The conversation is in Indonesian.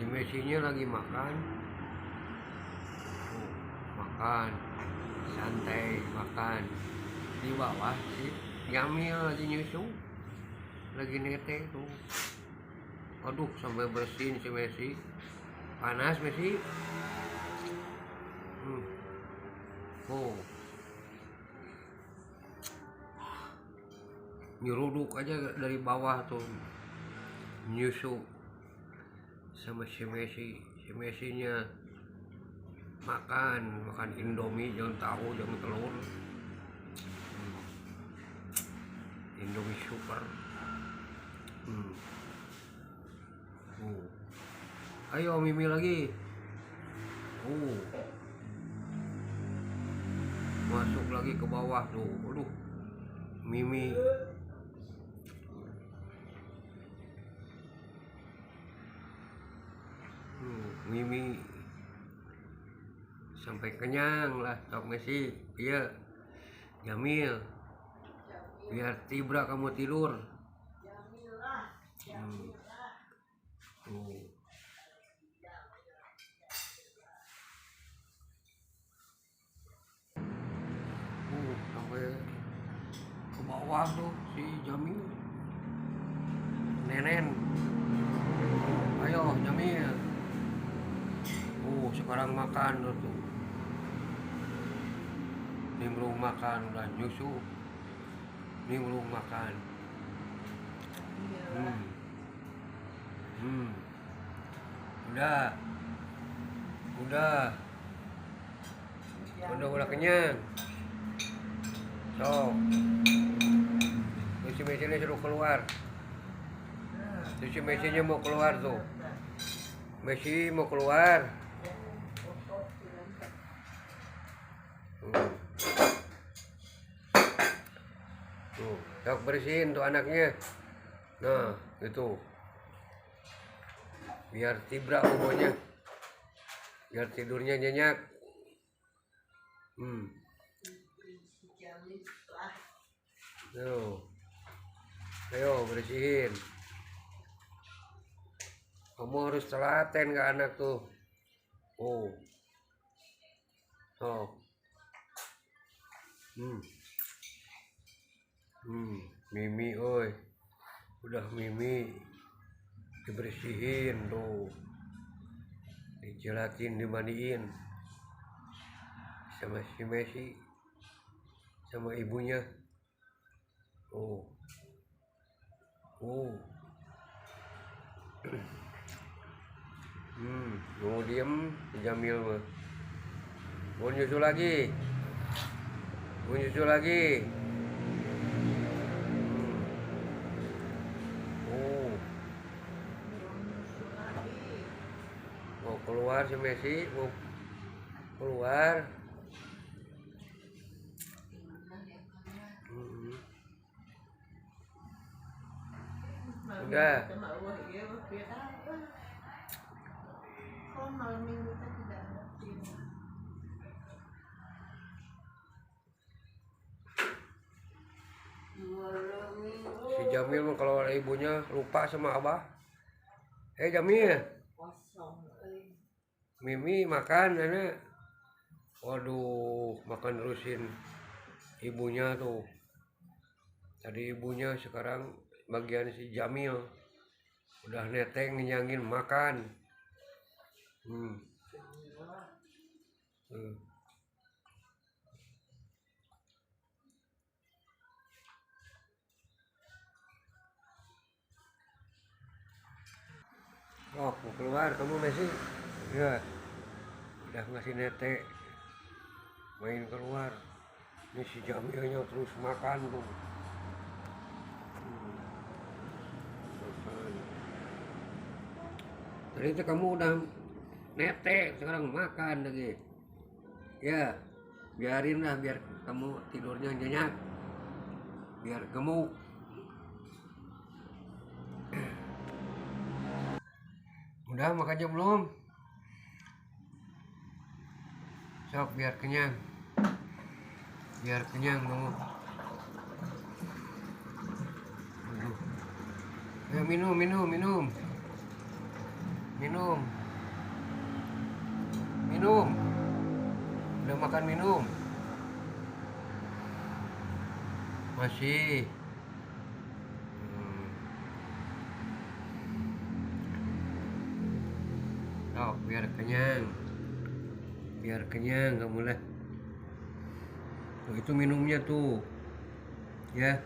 Si Messi-nya lagi makan. Tuh, makan. Santai makan. Di bawah si Yamil lagi nyusu. Lagi nete tuh. Aduh, sampai bersin si Messi. Panas Messi. Oh, nyeruduk aja dari bawah tuh. Nyusu sama si Messi. Si Messi-nya makan Indomie, jangan tahu, jangan telur. Indomie super. Ayo Mimi lagi. Masuk lagi ke bawah tuh. Aduh, Mimi. Mimi sampai kenyang lah Tok Messi. Iya, Jamil. Biar Tibra kamu tidur. Tuh. Sampai ke bawah tuh si Jamil. Nenen. Ayo Jamil. Sekarang makan tuh. Ini belum makan, udah nyusu. Ini belum makan. Udah kenyang. So, si Messi suruh keluar. Si Messi-nya mau keluar tuh. Messi mau keluar. Tuh, sok bersihin tuh anaknya. Nah, itu. Biar Tibra pokoknya. Biar tidurnya nyenyak. Ayo bersihin. Kamu harus telaten ke anak tuh. Mimi, oi. Udah Mimi dibersihin tuh. Dijelatin, dimandiin. Sama si Messi. Sama ibunya. Mau diem Jamil mah. Mau nyusu lagi. Mau keluar si Messi, mau keluar. Udah. Si Jamil kalau ada ibunya lupa sama abah. Jamil. Mimi makan nenek. Waduh, makan terusin ibunya tuh. Tadi ibunya, sekarang bagian si Jamil. Udah neteng ngenyangin makan. Mau keluar kamu Messi? Ya, udah ngasih nete. Main keluar. Ini si Jamilnya terus makan tuh. Tadi itu kamu udah nete, sekarang makan lagi. Ya, biarin lah biar kamu tidurnya nyenyak. Biar gemuk. Udah makannya belum? Sok biar kenyang. Kamu. Ya, minum. Minum. Minum. Udah makan minum? Masih. Oh, biar kenyang. Biar kenyang kamu lah. Oh, itu minumnya tuh. Ya.